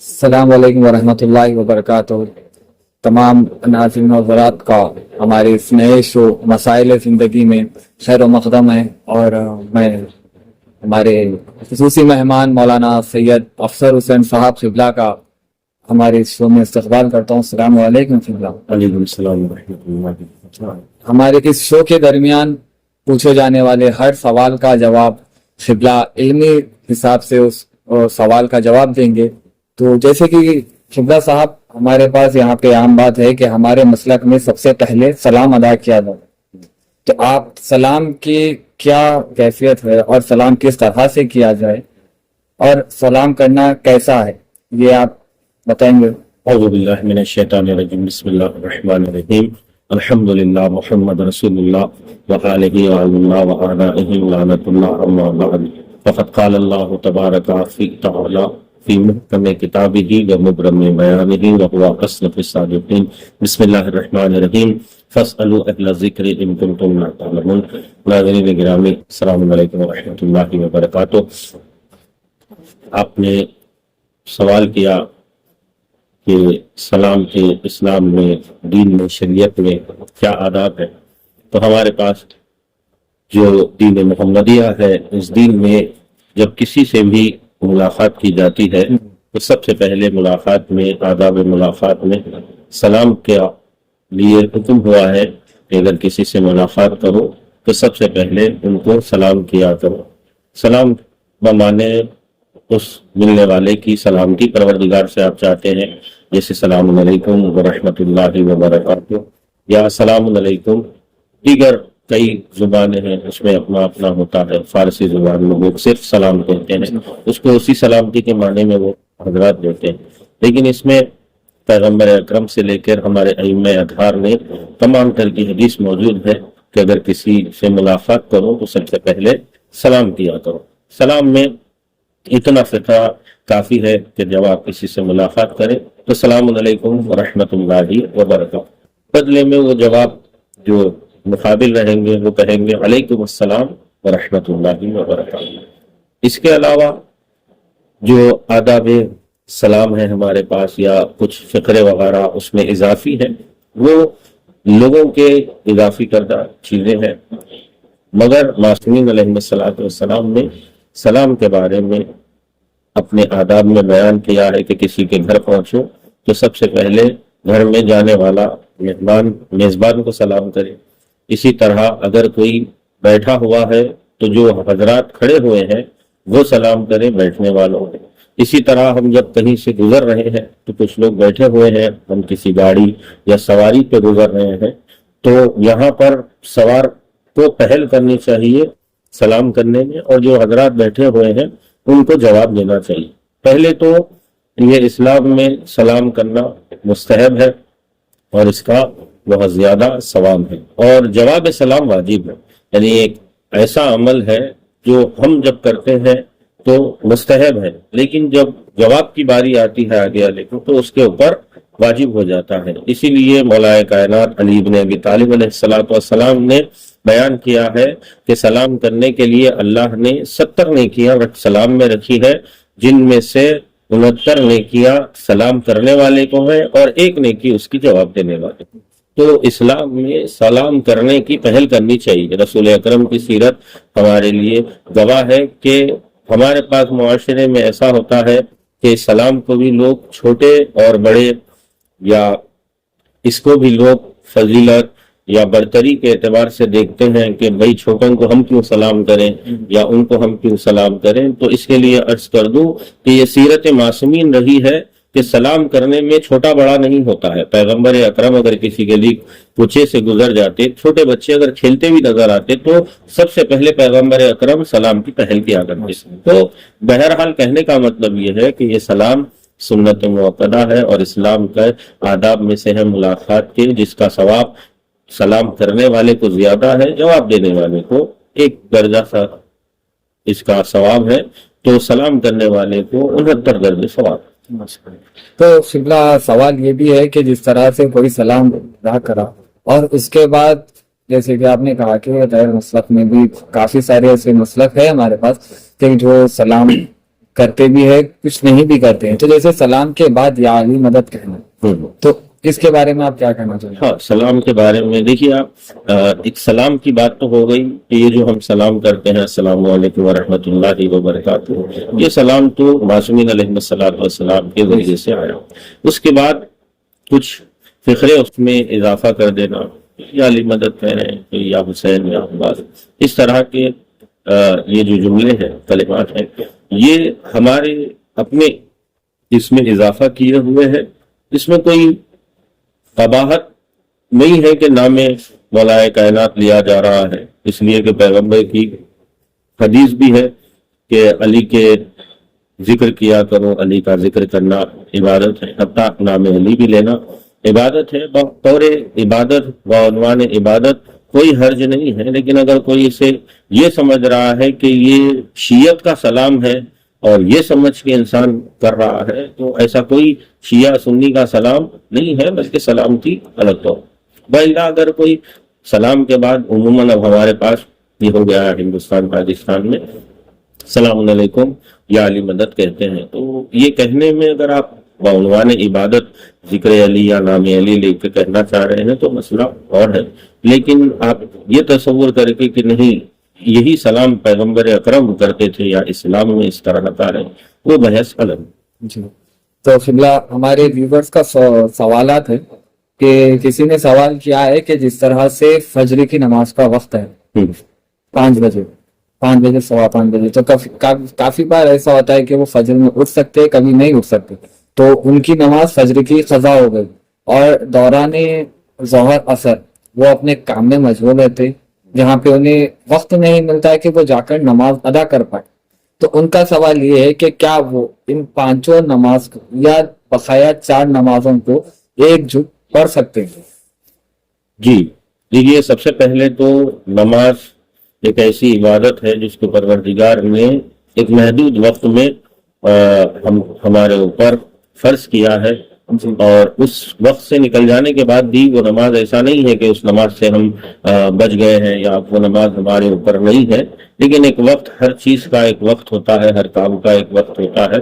السلام علیکم ورحمۃ اللہ وبرکاتہ۔ تمام ناظرین و حضرات کا ہمارے اس نئے شو مسائل زندگی میں خیر و مقدم ہے، اور میں ہمارے خصوصی مہمان مولانا سید افسر حسین صاحب قبلہ کا ہمارے اس شو میں استقبال کرتا ہوں۔ السلام علیکم قبلہ۔ وعلیکم السلام ورحمۃ اللہ۔ ہمارے اس شو کے درمیان پوچھے جانے والے ہر سوال کا جواب قبلہ علمی حساب سے اس سوال کا جواب دیں گے۔ تو جیسے کہ قبلہ صاحب، ہمارے پاس یہاں پہ عام بات ہے کہ ہمارے مسلک میں سب سے پہلے سلام ادا کیا جاتا ہے، تو آپ سلام کی کیا کیفیت ہے اور سلام کس طرح سے کیا جائے اور سلام کرنا کیسا ہے، یہ آپ بتائیں گے؟ اعوذ باللہ من الشیطان الرجیم، بسم اللہ الرحمن الرحیم، الحمد للہ محمد رسول اللہ وآلہ وآلہ لعنت اللہ اما بعد، فقد قال اللہ تبارک تعالی فی محکم کتابہ ومبرم بیانہ وہو اصدق الصادقین۔ بسم اللہ الرحمن الرحیم، فاسألوا اہل الذکر ان کنتم لا تعلمون۔ ناظرین گرامی، السلام علیکم ورحمۃ اللہ وبرکاتہ۔ آپ نے سوال کیا کہ سلام کے اسلام میں، دین میں، شریعت میں کیا آداب ہے۔ تو ہمارے پاس جو دین محمدیہ ہے، اس دین میں جب کسی سے بھی ملاقات کی جاتی ہے تو سب سے پہلے ملاقات میں، آداب ملاقات میں سلام کے لیے حکم ہوا ہے کہ اگر کسی سے ملاقات کرو تو سب سے پہلے ان کو سلام کیا کرو۔ سلام بمانے اس ملنے والے کی سلامتی پروردگار سے آپ چاہتے ہیں، جیسے السلام علیکم ورحمۃ اللہ وبرکاتہ یا السلام علیکم۔ دیگر کئی زبانیں ہیں، اس میں اپنا اپنا ہوتا ہے۔ فارسی زبان میں وہ صرف سلام کہتے ہیں، اس کو اسی سلامتی کے معنی میں وہ حضرات دیتے ہیں، لیکن اس میں پیغمبر اکرم سے لے کر ہمارے ائمہ اطہار نے تمام طرح کی حدیث موجود ہے کہ اگر کسی سے ملاقات کرو تو سب سے پہلے سلام کیا کرو۔ سلام میں اتنا فقہ کافی ہے کہ جب آپ کسی سے ملاقات کریں تو السلام علیکم ورحمۃ اللہ وبرکاتہ، بدلے میں وہ جواب جو مقابل رہیں گے وہ کہیں گے علیکم السلام ورحمۃ اللہ وبرکاتہ۔ اس کے علاوہ جو آداب سلام ہے ہمارے پاس، یا کچھ فقرے وغیرہ اس میں اضافی ہیں، وہ لوگوں کے اضافی کردہ چیزیں ہیں، مگر معصومین علیہ السلام نے سلام کے بارے میں اپنے آداب میں بیان کیا ہے کہ کسی کے گھر پہنچو تو سب سے پہلے گھر میں جانے والا میزبان کو سلام کرے۔ اسی طرح اگر کوئی بیٹھا ہوا ہے تو جو حضرات کھڑے ہوئے ہیں وہ سلام کریں بیٹھنے والوں کو۔ اسی طرح ہم جب کہیں سے گزر رہے ہیں تو کچھ لوگ بیٹھے ہوئے ہیں، ہم کسی گاڑی یا سواری پہ گزر رہے ہیں تو یہاں پر سوار کو پہل کرنی چاہیے سلام کرنے میں، اور جو حضرات بیٹھے ہوئے ہیں ان کو جواب دینا چاہیے۔ پہلے تو یہ اسلام میں سلام کرنا مستحب ہے اور اس کا بہت زیادہ ثواب ہے، اور جواب سلام واجب ہے، یعنی ایک ایسا عمل ہے جو ہم جب کرتے ہیں تو مستحب ہے، لیکن جب جواب کی باری آتی ہے آگے والے کو تو اس کے اوپر واجب ہو جاتا ہے۔ اسی لیے مولا کائنات علی بن ابی طالب علیہ السلام نے بیان کیا ہے کہ سلام کرنے کے لیے اللہ نے 70 نیکیاں سلام میں رکھی ہے، جن میں سے 69 نیکیاں سلام کرنے والے کو ہیں اور 1 نیکی اس کی جواب دینے والے کو۔ تو اسلام میں سلام کرنے کی پہل کرنی چاہیے۔ رسول اکرم کی سیرت ہمارے لیے گواہ ہے کہ ہمارے پاس معاشرے میں ایسا ہوتا ہے کہ سلام کو بھی لوگ چھوٹے اور بڑے، یا اس کو بھی لوگ فضیلت یا برتری کے اعتبار سے دیکھتے ہیں کہ بھئی چھوٹوں کو ہم کیوں سلام کریں یا ان کو ہم کیوں سلام کریں۔ تو اس کے لیے عرض کر دوں کہ یہ سیرت معصومین رہی ہے کہ سلام کرنے میں چھوٹا بڑا نہیں ہوتا ہے۔ پیغمبر اکرم اگر کسی گلی کوچے سے گزر جاتے، چھوٹے بچے اگر کھیلتے بھی نظر آتے تو سب سے پہلے پیغمبر اکرم سلام کی پہل کیا کرتے۔ تو بہرحال کہنے کا مطلب یہ ہے کہ یہ سلام سنت موقدہ ہے اور اسلام کا آداب میں سے ہے ملاقات کے، جس کا ثواب سلام کرنے والے کو زیادہ ہے، جواب دینے والے کو ایک درجہ سا اس کا ثواب ہے، تو سلام کرنے والے کو 69 درجے ثواب۔ تو قبلہ سوال یہ بھی ہے کہ جس طرح سے کوئی سلام ادا کرا اور اس کے بعد جیسے کہ آپ نے کہا کہ غیر مسلک میں بھی کافی سارے ایسے مسلک ہے ہمارے پاس کہ جو سلام کرتے بھی ہے کچھ نہیں بھی کرتے ہیں. تو جیسے سلام کے بعد یا علی مدد کہنا, تو اس کے بارے میں آپ کیا کہنا چاہیں گے؟ ہاں, سلام کے بارے میں دیکھیے آپ, ایک سلام کی بات تو ہو گئی کہ یہ جو ہم سلام کرتے ہیں السلام علیکم ورحمۃ اللہ وبرکاتہ, یہ سلام تو معصومین علیہ الصلوۃ والسلام کے ذریعے سے آیا. اس کے بعد کچھ فقرے اس میں اضافہ کر دینا, یا علی مدد کہہ رہے ہیں, یا حسین, یا عباس, اس طرح کے یہ جو جملے ہیں, کلمات ہیں, یہ ہمارے اپنے اس میں اضافہ کیے ہوئے ہیں. اس میں کوئی قباحت نہیں ہے کہ نام مولائے کائنات لیا جا رہا ہے, اس لیے کہ پیغمبر کی حدیث بھی ہے کہ علی کے ذکر کیا کرو, علی کا ذکر کرنا عبادت ہے, حتیٰ نام علی بھی لینا عبادت ہے. بطور عبادت بعنوان عبادت کوئی حرج نہیں ہے, لیکن اگر کوئی اسے یہ سمجھ رہا ہے کہ یہ شیعت کا سلام ہے اور یہ سمجھ کے انسان کر رہا ہے, تو ایسا کوئی شیعہ سنی کا سلام نہیں ہے, بلکہ سلامتی الگ طور. بھائی اگر کوئی سلام کے بعد عموماً اب ہمارے پاس یہ ہو گیا ہے ہندوستان پاکستان میں, السلام علیکم یا علی مدد کہتے ہیں, تو یہ کہنے میں اگر آپ بعنوان عبادت ذکر علی یا نام علی لے کے کہنا چاہ رہے ہیں تو مسئلہ اور ہے. لیکن آپ یہ تصور کر کے کہ نہیں یہی سلام پیغمبر اکرم کرتے تھے یا اسلام میں اس طرح کا ہے, وہ بحث الگ. جی, تو قبلہ ہمارے ویورز کا سوالات ہے کہ کسی نے سوال کیا ہے کہ جس طرح سے فجر کی نماز کا وقت ہے 5 بجے 5:15 بجے, تو کافی بار ایسا ہوتا ہے کہ وہ فجر میں اٹھ سکتے, کبھی نہیں اٹھ سکتے, تو ان کی نماز فجر کی قضا ہو گئی اور دوران ظہر اثر وہ اپنے کام میں مشغول رہتے, جہاں پہ انہیں وقت نہیں ملتا ہے کہ وہ جا کر نماز ادا کر پائے. تو ان کا سوال یہ ہے کہ کیا وہ ان 5 نماز یا بقایا 4 نمازوں کو ایک جٹ پڑھ سکتے ہیں؟ جی دیکھیے, سب سے پہلے تو نماز ایک ایسی عبادت ہے جس کو پروردگار نے ایک محدود وقت میں ہمارے اوپر فرض کیا ہے, اور اس وقت سے نکل جانے کے بعد بھی وہ نماز ایسا نہیں ہے کہ اس نماز سے ہم بچ گئے ہیں یا وہ نماز ہمارے اوپر نہیں ہے, لیکن ایک وقت, ہر چیز کا ایک وقت ہوتا ہے, ہر کام کا ایک وقت ہوتا ہے.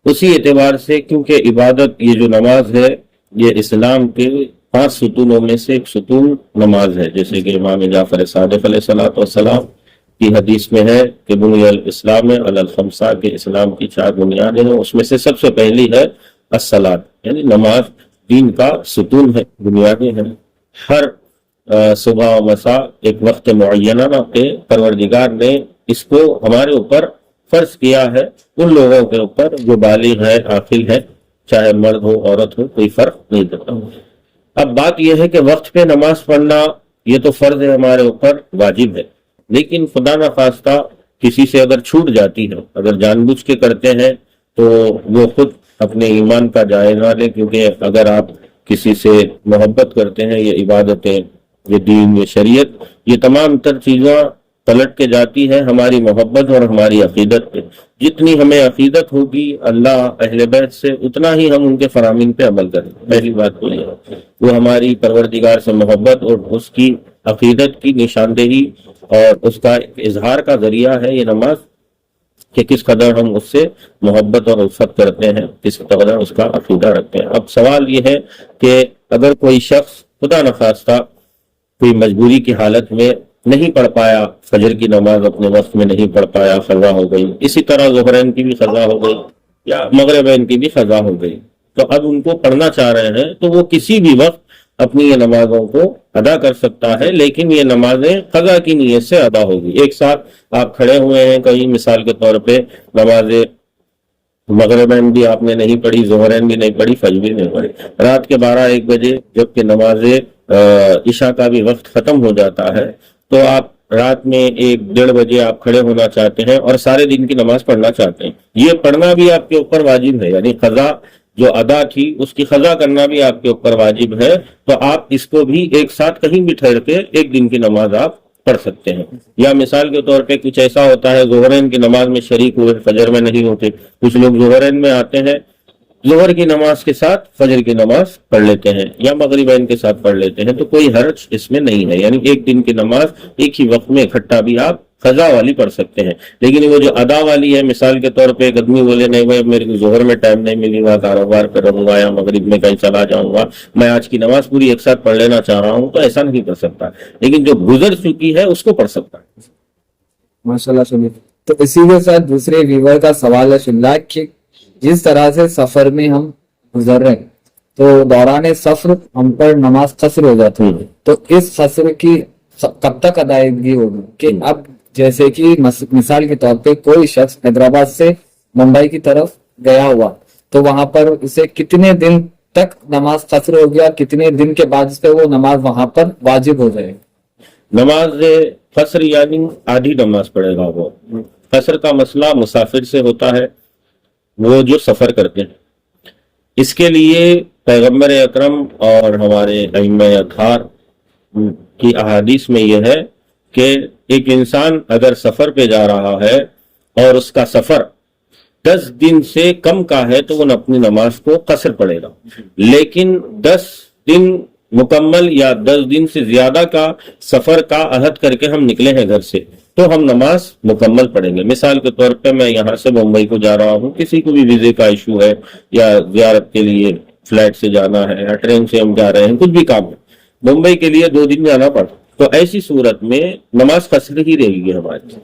اسی اعتبار سے کیونکہ عبادت یہ جو نماز ہے یہ اسلام کے 5 ستونوں میں سے ایک ستون نماز ہے, جیسے کہ امام جعفر صادق علیہ الصلوۃ والسلام کی حدیث میں ہے کہ بنی الاسلام علی الخمسہ, کے اسلام کی 4 بنیادیں ہیں, اس میں سے سب سے پہلی ہے الصلاۃ, یعنی نماز دین کا ستون ہے, بنیادیں ہیں. ہر صبح و مساء ایک وقت معینہ کے پروردگار نے اس کو ہمارے اوپر فرض کیا ہے, ان لوگوں کے اوپر جو بالغ ہے, عاقل ہے, چاہے مرد ہو عورت ہو, کوئی فرق نہیں کرتا. اب بات یہ ہے کہ وقت پہ نماز پڑھنا یہ تو فرض ہے ہمارے اوپر, واجب ہے, لیکن خدا نخواستہ کسی سے اگر چھوٹ جاتی ہے, اگر جان بوجھ کے کرتے ہیں تو وہ خود اپنے ایمان کا جائزہ لے, کیونکہ اگر آپ کسی سے محبت کرتے ہیں, یہ عبادتیں, یہ دین, یہ شریعت, یہ تمام تر چیزیں پلٹ کے جاتی ہے ہماری محبت اور ہماری عقیدت پہ. جتنی ہمیں عقیدت ہوگی اللہ اہل بیت سے, اتنا ہی ہم ان کے فرامین پہ عمل کریں. پہلی بات تو یہ ہے, وہ ہماری پروردگار سے محبت اور اس کی عقیدت کی نشاندہی اور اس کا اظہار کا ذریعہ ہے یہ نماز, کہ کس قدر ہم اس سے محبت اور الفت کرتے ہیں, کس قدر اس کا عقیدہ رکھتے ہیں. اب سوال یہ ہے کہ اگر کوئی شخص خدا نخواستہ کوئی مجبوری کی حالت میں نہیں پڑھ پایا, فجر کی نماز اپنے وقت میں نہیں پڑھ پایا, قضا ہو گئی, اسی طرح ظہرین کی بھی قضا ہو گئی یا مغربین کی بھی قضا ہو گئی, تو اب ان کو پڑھنا چاہ رہے ہیں تو وہ کسی بھی وقت اپنی یہ نمازوں کو ادا کر سکتا ہے, لیکن یہ نمازیں قضا کی نیت سے ادا ہوگی. ایک ساتھ آپ کھڑے ہوئے ہیں کہیں, مثال کے طور پہ نماز مغربین بھی آپ نے نہیں پڑھی, ظہرین بھی نہیں پڑھی, فجر بھی نہیں پڑھی, رات کے 12-1 بجے جبکہ نماز عشاء کا بھی وقت ختم ہو جاتا ہے, تو آپ رات میں 1-1:30 بجے آپ کھڑے ہونا چاہتے ہیں اور سارے دن کی نماز پڑھنا چاہتے ہیں. یہ پڑھنا بھی آپ کے اوپر واجب ہے, یعنی قضا جو ادا تھی اس کی قضا کرنا بھی آپ کے اوپر واجب ہے, تو آپ اس کو بھی ایک ساتھ کہیں بھی ٹھہر کے 1 دن کی نماز آپ پڑھ سکتے ہیں. یا مثال کے طور پہ کچھ ایسا ہوتا ہے ظہرین کی نماز میں شریک ہوئے, فجر میں نہیں ہوتے, کچھ لوگ ظہرین میں آتے ہیں, ظہر کی نماز کے ساتھ فجر کی نماز پڑھ لیتے ہیں یا مغربین کے ساتھ پڑھ لیتے ہیں, تو کوئی حرج اس میں نہیں ہے, یعنی 1 دن کی نماز ایک ہی وقت میں اکٹھا بھی آپ قضا والی پڑھ سکتے ہیں. لیکن وہ جو ادا والی ہے، مثال کے طور پہ ایک آدمی بولے نہیں بھائی میرے کو ظہر میں ٹائم نہیں ملے گا، کاروبار پہ رہوں گا یا مغرب میں کہیں چلا جاؤں گا، میں آج کی نماز پوری ایک ساتھ پڑھ لینا چاہ رہا ہوں، تو ایسا نہیں کر سکتا. لیکن جو گزر چکی ہے اس کو پڑھ سکتا ہے. ماشاءاللہ سنیے. تو اسی کے ساتھ دوسرے ویور کا سوال ہے شملہ کہ جس طرح سے سفر میں ہم گزر رہے ہیں تو دوران سفر ہم پر نماز قصر ہو جاتی ہے، تو اس قصر کی کب تک ادائیگی ہوگی؟ کہ اب جیسے کہ مثال کے طور پہ کوئی شخص حیدرآباد سے ممبئی کی طرف گیا ہوا تو وہاں پر اسے کتنے دن تک نماز قصر ہو گیا، کتنے دن کے بعد سے وہ نماز وہاں پر واجب ہو جائے؟ نماز قصر یعنی آدھی نماز پڑھے گا. وہ قصر کا مسئلہ مسافر سے ہوتا ہے، وہ جو سفر کرتے ہیں. اس کے لیے پیغمبر اکرم اور ہمارے ائمہ اطہار کی احادیث میں یہ ہے کہ ایک انسان اگر سفر پہ جا رہا ہے اور اس کا سفر 10 دن سے کم کا ہے تو وہ اپنی نماز کو قصر پڑھے گا. لیکن 10 دن مکمل یا 10 دن سے زیادہ کا سفر کا عہد کر کے ہم نکلے ہیں گھر سے تو ہم نماز مکمل پڑھیں گے. مثال کے طور پہ میں یہاں سے ممبئی کو جا رہا ہوں، کسی کو بھی ویزے کا ایشو ہے یا زیارت کے لیے فلائٹ سے جانا ہے یا ٹرین سے ہم جا رہے ہیں، کچھ بھی کام ہے، ممبئی کے لیے 2 دن جانا پڑتا، تو ایسی صورت میں نماز قصر ہی رہے گی ہماری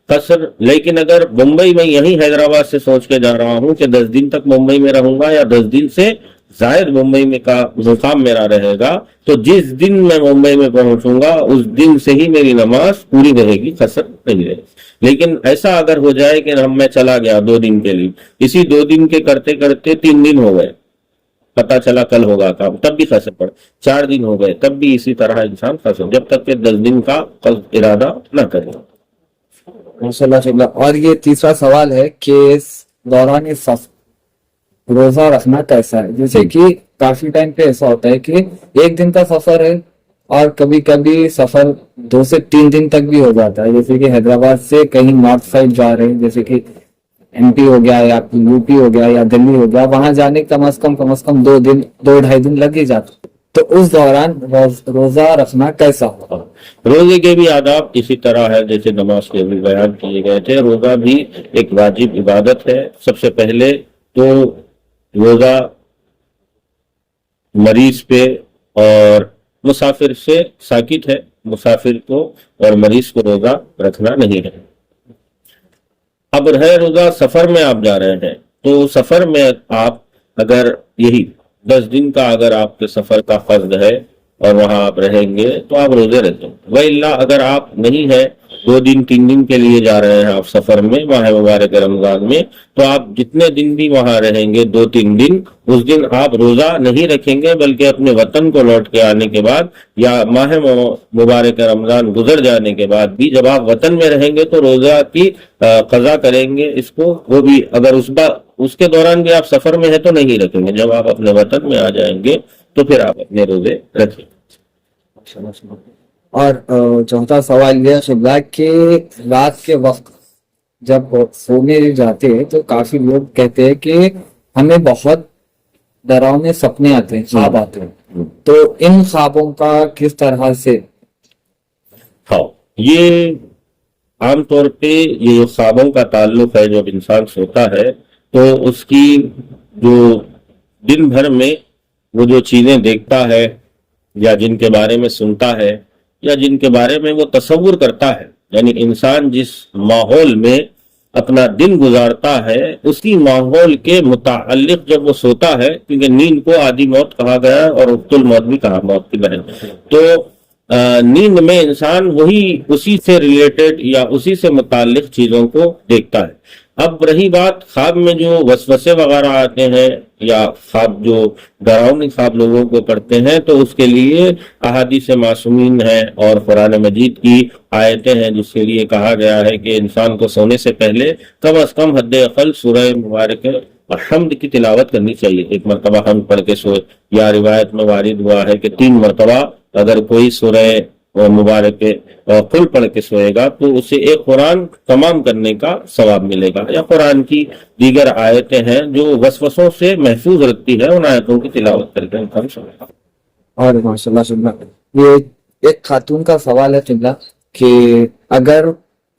قصر. لیکن اگر ممبئی میں یہیں حیدرآباد سے سوچ کے جا رہا ہوں کہ 10 دن تک ممبئی میں رہوں گا یا 10 دن سے زائد ممبئی میں کا مقام میرا رہے گا، تو جس دن میں ممبئی میں پہنچوں گا اس دن سے ہی میری نماز پوری رہے گی، قصر نہیں رہے گی. لیکن ایسا اگر ہو جائے کہ میں چلا گیا 2 دن کے لیے، اسی 2 دن کے کرتے کرتے 3 دن ہو گئے، پتا چلا کل ہوگا کام، تب بھی قصر پڑ، 4 دن ہو گئے تب بھی اسی طرح انسان قصر، جب تک کہ 10 دن کا ارادہ نہ کرے. ماشاءاللہ شکریہ. اور یہ تیسرا سوال ہے کہ دوران سفر روزہ رکھنا کیسا ہے؟ جیسے کہ کافی ٹائم پہ ایسا ہوتا ہے کہ 1 دن کا سفر ہے اور کبھی کبھی سفر 2 سے 3 دن تک بھی ہو جاتا ہے. جیسے کہ حیدرآباد سے کہیں نارتھ سائڈ جا رہے ہیں، جیسے کہ ایم پی ہو گیا یا یو پی ہو گیا یا دلی ہو گیا، وہاں جانے کم از کم 2 دن 2-2.5 دن لگ ہی جاتا. تو اس دوران روزہ رکھنا کیسا ہوگا؟ روزے کے بھی آداب اسی طرح ہے جیسے نماز کے بھی بیان کیے گئے تھے. روزہ بھی ایک واجب عبادت ہے. سب سے پہلے تو روزہ مریض پہ اور مسافر سے ساکت ہے، مسافر کو اور مریض کو روزہ رکھنا نہیں ہے. اب ہے روزہ سفر میں آپ جا رہے ہیں تو سفر میں آپ اگر یہی 10 دن کا اگر آپ کے سفر کا قصد ہے اور وہاں آپ رہیں گے تو آپ روزے رہتے ہیں. وَإِلَّا اگر آپ نہیں ہے 2 دن 3 دن کے لیے جا رہے ہیں آپ سفر میں ماہ مبارک رمضان میں، تو آپ جتنے دن بھی وہاں رہیں گے 2-3 دن، اس دن آپ روزہ نہیں رکھیں گے، بلکہ اپنے وطن کو لوٹ کے آنے کے بعد یا ماہ مبارک رمضان گزر جانے کے بعد بھی جب آپ وطن میں رہیں گے تو روزہ کی قضا کریں گے. اس کو وہ بھی اگر اس کے دوران بھی آپ سفر میں ہیں تو نہیں رکھیں گے. جب آپ اپنے وطن میں آ جائیں گے تو پھر آپ اپنے روزے رکھیں. اور چوتھا سوال یہ ہے کہ رات کے وقت جب سونے جاتے ہیں تو کافی لوگ کہتے ہیں کہ ہمیں بہت ڈراؤنے سپنے آتے ہیں، خواب آتے ہیں، تو ان خوابوں کا کس طرح سے؟ ہاں، یہ عام طور پہ یہ خوابوں کا تعلق ہے. جب انسان سوتا ہے تو اس کی جو دن بھر میں وہ جو چیزیں دیکھتا ہے یا جن کے بارے میں سنتا ہے یا جن کے بارے میں وہ تصور کرتا ہے، یعنی انسان جس ماحول میں اپنا دن گزارتا ہے اسی ماحول کے متعلق جب وہ سوتا ہے، کیونکہ نیند کو آدھی موت کہا گیا اور اخت الموت بھی کہا، موت کی بہن، تو نیند میں انسان وہی اسی سے ریلیٹڈ یا اسی سے متعلق چیزوں کو دیکھتا ہے. اب رہی بات خواب میں جو وسوسے وغیرہ آتے ہیں یا خواب جو ڈراؤنے خواب لوگوں کو کرتے ہیں، تو اس کے لیے احادیث معصومین ہیں اور قرآن مجید کی آیتیں ہیں جس کے لیے کہا گیا ہے کہ انسان کو سونے سے پہلے کم از کم حد اقل سورہ مبارک اور حمد کی تلاوت کرنی چاہیے. 1 مرتبہ حمد پڑھ کے سوئے، یا روایت میں وارد ہوا ہے کہ 3 مرتبہ اگر کوئی سورہ مبارک قل پڑھ کے سوئے گا تو اسے ایک قرآن تمام کرنے کا ثواب ملے گا. یا قرآن کی دیگر آیتیں ہیں جو وسوسوں سے محفوظ رکھتی ہے، ان آیتوں کی تلاوت کر کے انسان سوئے گا. اور ماشاءاللہ یہ ایک خاتون کا سوال ہے قبلہ کہ اگر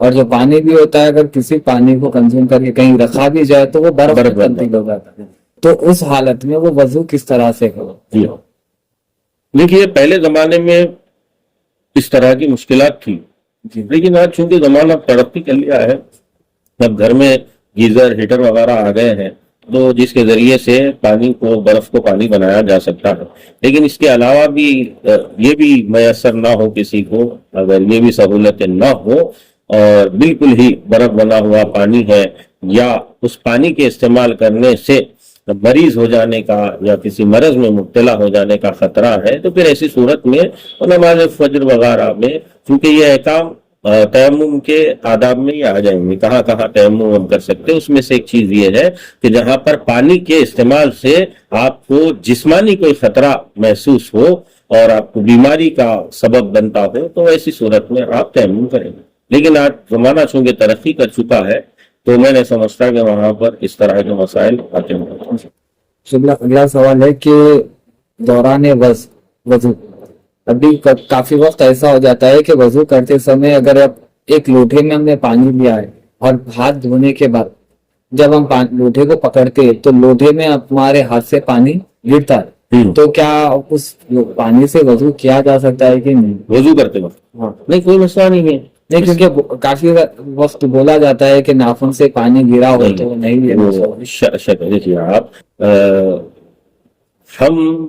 اور جو پانی بھی ہوتا ہے اگر کسی پانی کو کنزیوم کر کے کہیں رکھا بھی جائے تو وہ برف میں تبدیل ہو جاتا ہے. تو اس حالت میں وہ وضو کس طرح سے کرو؟ جی دیکھیے پہلے زمانے میں اس طرح کی مشکلات تھی، لیکن آج چونکہ زمانہ ترقی کر لیا ہے، اب گھر میں گیزر ہیٹر وغیرہ آ گئے ہیں تو جس کے ذریعے سے پانی کو برف کو پانی بنایا جا سکتا ہے. لیکن اس کے علاوہ بھی یہ بھی میسر نہ ہو کسی کو، اگر یہ بھی سہولتیں نہ ہو اور بالکل ہی برف بنا ہوا پانی ہے یا اس پانی کے استعمال کرنے سے مریض ہو جانے کا یا کسی مرض میں مبتلا ہو جانے کا خطرہ ہے، تو پھر ایسی صورت میں نماز فجر وغیرہ میں چونکہ یہ احکام تیمم کے آداب میں ہی آ جائیں گے، کہاں کہاں تیمم ہم کر سکتے ہیں. اس میں سے ایک چیز یہ ہے کہ جہاں پر پانی کے استعمال سے آپ کو جسمانی کوئی خطرہ محسوس ہو اور آپ کو بیماری کا سبب بنتا ہو تو ایسی صورت میں آپ تیمم کریں گے. لیکن آج زمانہ چونکہ ترقی کر چکا ہے تو میں نے سمجھتا کہ وہاں پر اس طرح کے مسائل آتے ہیں. اگلا سوال ہے کہ دوران وضو ابھی کافی وقت ایسا ہو جاتا ہے کہ وضو کرتے سمے اگر اب ایک لوٹے میں ہم نے پانی لیا ہے اور ہاتھ دھونے کے بعد جب ہم لوٹے کو پکڑتے تو لوٹے میں ہمارے ہاتھ سے پانی گرتا ہے، تو کیا اس پانی سے وضو کیا جا سکتا ہے کہ نہیں؟ وضو کرتے وقت نہیں، کوئی مسئلہ نہیں ہے. نہیں، کیونکہ کافی وقت بولا جاتا ہے کہ ناخن سے پانی گرا ہو تو نہیں لینا. دیکھیے آپ ہم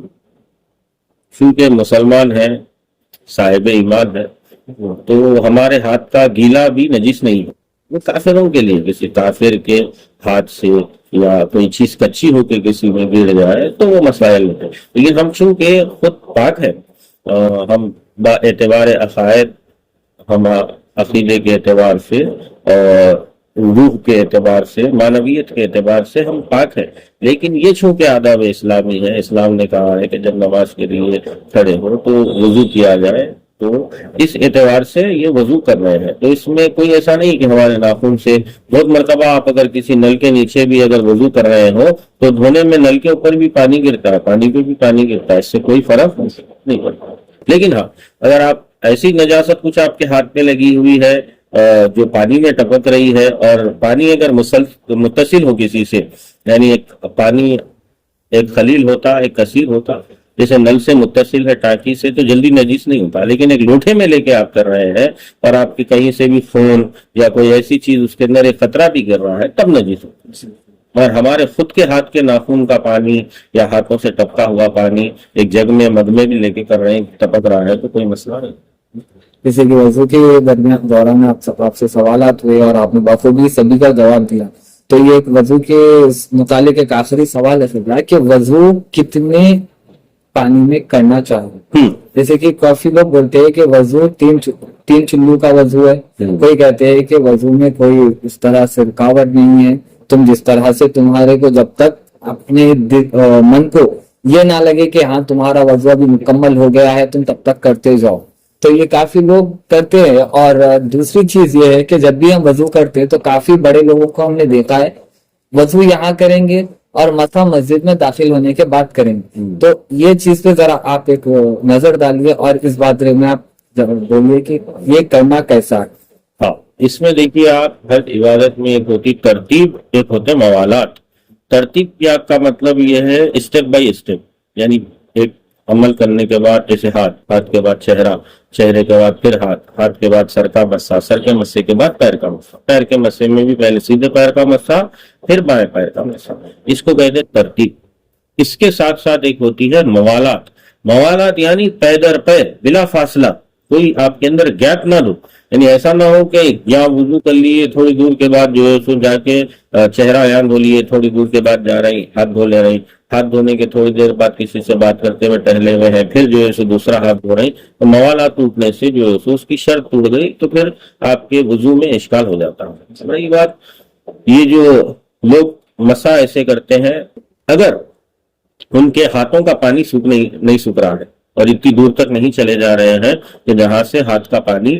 چونکہ مسلمان ہیں، صاحب ایمان ہے، تو ہمارے ہاتھ کا گیلا بھی نجس نہیں ہے. وہ کافروں کے لیے، کسی کافر کے ہاتھ سے یا کوئی چیز کچی ہو کے کسی میں گر جائے تو وہ مسائل نہیں ہے. لیکن ہم چونکہ خود پاک ہیں، ہم با اعتبار عقائد، ہم عقیدے کے اعتبار سے اور روح کے اعتبار سے، معنویت کے اعتبار سے ہم پاک ہیں. لیکن یہ چونکہ آداب اسلامی ہے، اسلام نے کہا ہے کہ جب نماز کے لیے کھڑے ہو تو وضو کیا جائے، تو اس اعتبار سے یہ وضو کر رہے ہیں. تو اس میں کوئی ایسا نہیں کہ ہمارے ناخن سے بہت مرتبہ آپ اگر کسی نل کے نیچے بھی اگر وضو کر رہے ہو تو دھونے میں نل کے اوپر بھی پانی گرتا ہے، پانی پہ بھی پانی گرتا ہے، اس سے کوئی فرق نہیں پڑتا. لیکن ہاں اگر آپ ایسی نجاست کچھ آپ کے ہاتھ پہ لگی ہوئی ہے جو پانی میں ٹپک رہی ہے اور پانی اگر متصل ہو کسی سے، یعنی ایک پانی ایک خلیل ہوتا ایک کثیر ہوتا، جیسے نل سے متصل ہے ٹانکی سے تو جلدی نجیس نہیں ہوتا. لیکن ایک لوٹے میں لے کے آپ کر رہے ہیں اور آپ کی کہیں سے بھی خون یا کوئی ایسی چیز اس کے اندر ایک خطرہ بھی گر رہا ہے تب نجیس ہوتا. اور ہمارے خود کے ہاتھ کے ناخن کا پانی یا ہاتھوں سے ٹپکا ہوا پانی ایک جگ میں مگ میں بھی لے کے کر رہے ہیں، ٹپک رہا ہے تو کوئی مسئلہ نہیں. جیسے کہ وضو کے دوران آپ سے سوالات ہوئے اور آپ نے بخوبی سبھی کا جواب دیا، تو یہ ایک وضو کے متعلق ایک آخری سوال ہے کہ وضو کتنے پانی میں کرنا چاہیے؟ جیسے کہ کافی لوگ بولتے ہیں کہ وضو تین چلو کا وضو ہے، کوئی کہتے ہیں کہ وضو میں کوئی اس طرح سے رکاوٹ نہیں ہے، تم جس طرح سے تمہارے کو جب تک اپنے من کو یہ نہ لگے کہ ہاں تمہارا وضو ابھی مکمل ہو گیا ہے تم تب تک کرتے جاؤ. تو یہ کافی لوگ کرتے ہیں. اور دوسری چیز یہ ہے کہ جب بھی ہم وضو کرتے ہیں تو کافی بڑے لوگوں کو ہم نے دیکھا ہے وضو یہاں کریں گے اور مسا مسجد میں داخل ہونے کے بعد کریں گے. تو یہ چیز پہ ذرا آپ ایک نظر ڈالیے اور اس بات میں آپ بولیے کہ یہ کرنا کیسا ہے. ہاں، اس میں دیکھیے آپ ہر عبادت میں ایک ہوتی ترتیب، ایک ہوتے موالات. ترتیب کیا کا مطلب یہ ہے اسٹیپ بائی اسٹیپ، یعنی ایک عمل کرنے کے بعد جیسے ہاتھ کے بعد چہرہ، چہرے کے بعد پھر ہاتھ کے بعد سر کا مسا، سر کے مسے کے بعد پیر کا مسا، پیر کے مسے میں بھی پہلے سیدھے پیر کا مسا پھر بائیں پیر کا مسا. اس کو کہتے ہیں ترتیب. اس کے ساتھ ساتھ ایک ہوتی ہے موالات. موالات یعنی پے در پے بلا فاصلہ، کوئی آپ کے اندر گیپ نہ دو. یعنی ایسا نہ ہو کہ یہاں وضو کر لیے تھوڑی دور کے بعد جو ہے سو جا کے چہرہ یہاں دھو لیے، تھوڑی دور کے بعد جا رہی ہاتھ دھو لے رہی، ہاتھ دھونے کے تھوڑی دیر بعد کسی سے بات کرتے ہوئے ٹہلے ہوئے ہیں، پھر جو ہے سو دوسرا ہاتھ دھو رہی. تو موالات ٹوٹنے سے جو ہے سو اس کی شرط ٹوٹ گئی تو پھر آپ کے وضو میں اشکال ہو جاتا ہے. رہی بات یہ جو لوگ مسا ایسے کرتے ہیں، اگر ان کے ہاتھوں کا پانی نہیں سوکھ رہا ہے اور اتنی دور تک نہیں چلے جا رہے ہیں کہ جہاں سے ہاتھ کا پانی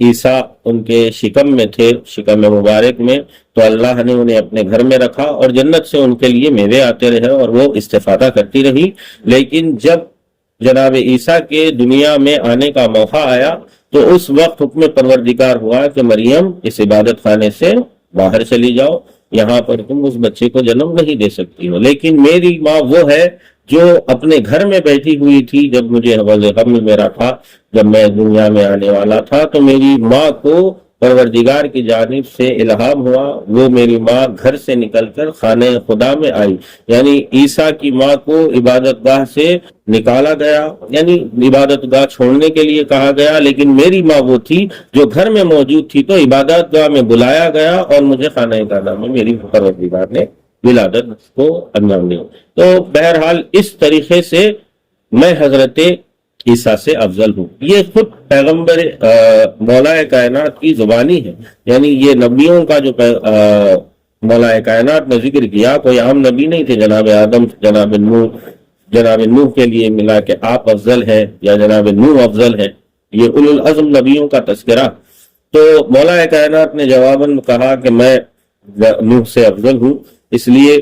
عیسیٰ ان کے شکم میں تھے، شکم مبارک میں، تو اللہ نے انہیں اپنے گھر میں رکھا اور جنت سے ان کے لیے میوے آتے رہے اور وہ استفادہ کرتی رہی۔ لیکن جب جناب عیسیٰ کے دنیا میں آنے کا موقع آیا تو اس وقت حکم پروردگار ہوا کہ مریم اس عبادت خانے سے باہر چلی جاؤ، یہاں پر تم اس بچے کو جنم نہیں دے سکتی ہو۔ لیکن میری ماں وہ ہے جو اپنے گھر میں بیٹھی ہوئی تھی جب مجھے حمل میرا تھا، جب میں دنیا میں آنے والا تھا، تو میری ماں کو پروردگار کی جانب سے الہام ہوا، وہ میری ماں گھر سے نکل کر خانہ خدا میں آئی، یعنی عیسیٰ کی ماں کو عبادت گاہ سے نکالا گیا، یعنی عبادت گاہ چھوڑنے کے لیے کہا گیا، لیکن میری ماں وہ تھی جو گھر میں موجود تھی، تو عبادت گاہ میں بلایا گیا اور مجھے خانہ کعبہ میں میری پروردگار نے ولادت کو انجام دیا۔ تو بہرحال اس طریقے سے میں حضرت عیسیٰ سے افضل ہوں۔ یہ خود پیغمبر مولا کائنات کی زبانی ہے، یعنی یہ نبیوں کا جو مولا کائنات نے ذکر کیا، کوئی عام نبی نہیں تھے، جناب آدم، جناب نوح کے لیے ملا کہ آپ افضل ہے یا جناب نوح افضل ہے، یہ اولو العزم نبیوں کا تذکرہ۔ تو مولا کائنات نے جواباً کہا کہ میں نوح سے افضل ہوں، اس لیے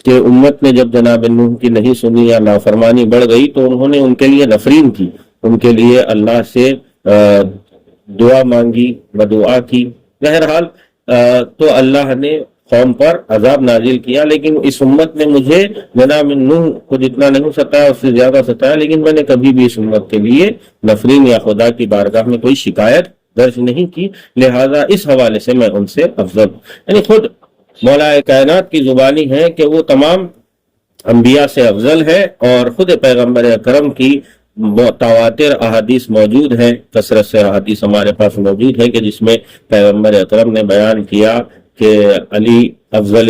کہ امت نے جب جناب نوح کی نہیں سنی یا نافرمانی بڑھ گئی تو انہوں نے ان کے لیے نفرین کی، ان کے لیے اللہ سے دعا مانگی، بدعا کی۔ بہرحال تو اللہ نے قوم پر عذاب نازل کیا، لیکن اس امت نے مجھے جناب نوح کو جتنا نہیں ستایا اس سے زیادہ ستایا، لیکن میں نے کبھی بھی اس امت کے لیے نفرین یا خدا کی بارگاہ میں کوئی شکایت درج نہیں کی، لہذا اس حوالے سے میں ان سے افضل ہوں۔ یعنی خود مولا کائنات کی زبانی ہے کہ وہ تمام انبیاء سے افضل ہے، اور خود پیغمبر اکرم کی متواتر احادیث موجود ہیں، کثرت سے احادیث ہمارے پاس موجود ہے کہ جس میں پیغمبر اکرم نے بیان کیا کہ علی افضل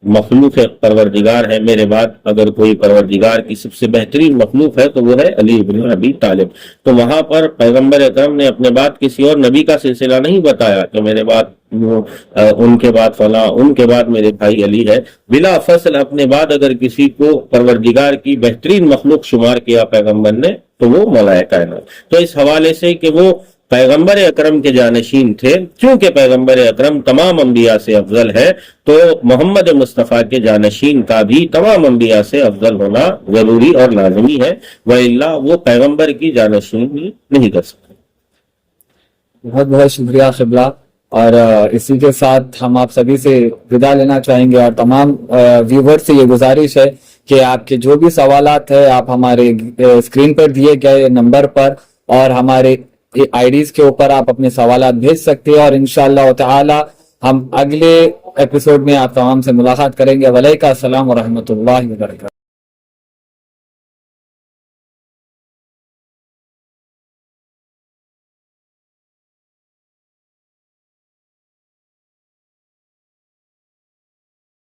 مخلوق پروردگار ہے، میرے بعد اگر کوئی پروردگار کی سب سے بہترین مخلوق ہے تو وہ ہے علی ابن ابی طالب۔ تو وہاں پر پیغمبر اکرم نے اپنے بعد کسی اور نبی کا سلسلہ نہیں بتایا کہ میرے بعد ان کے بعد فلاں، ان کے بعد میرے بھائی علی ہے، بلا فصل اپنے بعد اگر کسی کو پروردگار کی بہترین مخلوق شمار کیا پیغمبر نے تو وہ مولا کائنات۔ تو اس حوالے سے کہ وہ پیغمبر اکرم کے جانشین تھے، چونکہ پیغمبر اکرم تمام انبیاء سے افضل ہے تو محمد مصطفیٰ کے جانشین کا بھی تمام انبیاء سے افضل ہونا ضروری اور لازمی ہے، وإلا وہ پیغمبر کی جانشین نہیں کر سکتے۔ بہت بہت شکریہ قبلہ، اور اسی کے ساتھ ہم آپ سبھی سے ودا لینا چاہیں گے، اور تمام ویور سے یہ گزارش ہے کہ آپ کے جو بھی سوالات ہیں آپ ہمارے اسکرین پر دیے گئے نمبر پر اور ہمارے آئی ڈیز کے اوپر آپ اپنے سوالات بھیج سکتے ہیں، اور انشاءاللہ تعالی ہم اگلے ایپیسوڈ میں آپ تمام سے ملاقات کریں گے۔ وعلیکم السلام ورحمۃ اللہ وبرکاتہ۔